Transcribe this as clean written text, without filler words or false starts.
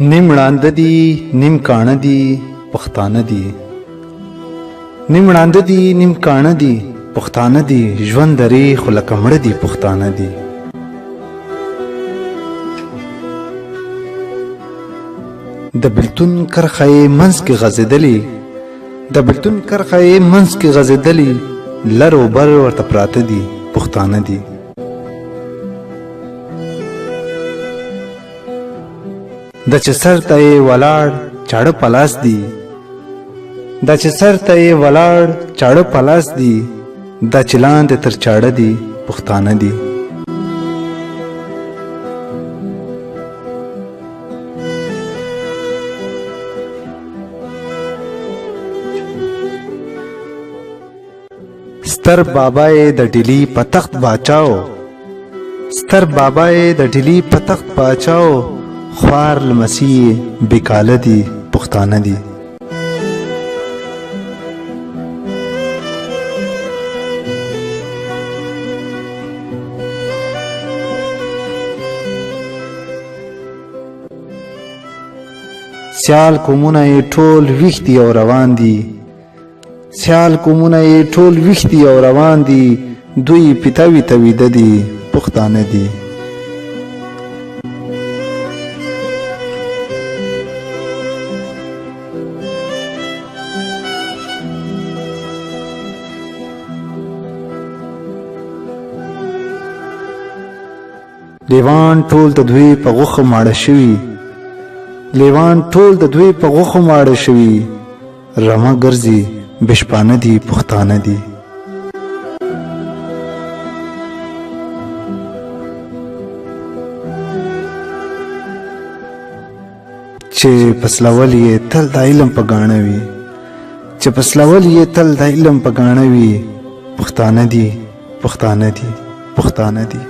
نیم ړانده دي نیم کاڼه دي پښتانه دي، نیم ړانده دي نیم کاڼه دي پښتانه دي، ژوند درې خو لکه مړه دي پښتانه دي. د بلتون کرښه یې منځ کې غځېدلې، د بلتون کرښه یې منځ کې غځېدلې، لر و بر ورته پراته دي پښتانه دي. د چې سر ته یې ولاړ چاړه پلاس دي، د چې سر ته یې ولاړ چاړه پلاس دي، د چې لاندې تر چاړه دي پښتانه دي. ستر بابا یې د ډیلی په تخت باچاو، ستر بابا یې د ډیلی په تخت باچاو، خوار لمسی بیکاله دي پښتانه دي. سیال قومونه یې ټول ویښ دي او روان دي، سیال قومونه یې ټول ویښ دي او روان دي، دوی پیتاوي ته ویده دي پښتانه دي. لیوان ټول د دوی په غوښه ماړه شوي، لیوان ټول د دوی په غوښه ماړه شوي، رمه ګرځي بشپانه دي پښتانه دي. چې پسلول یې تل د علم په ګاڼه وي، چې پسلول یې تل د علم په ګاڼه وي، پښتانه دي پښتانه دي پښتانه دي.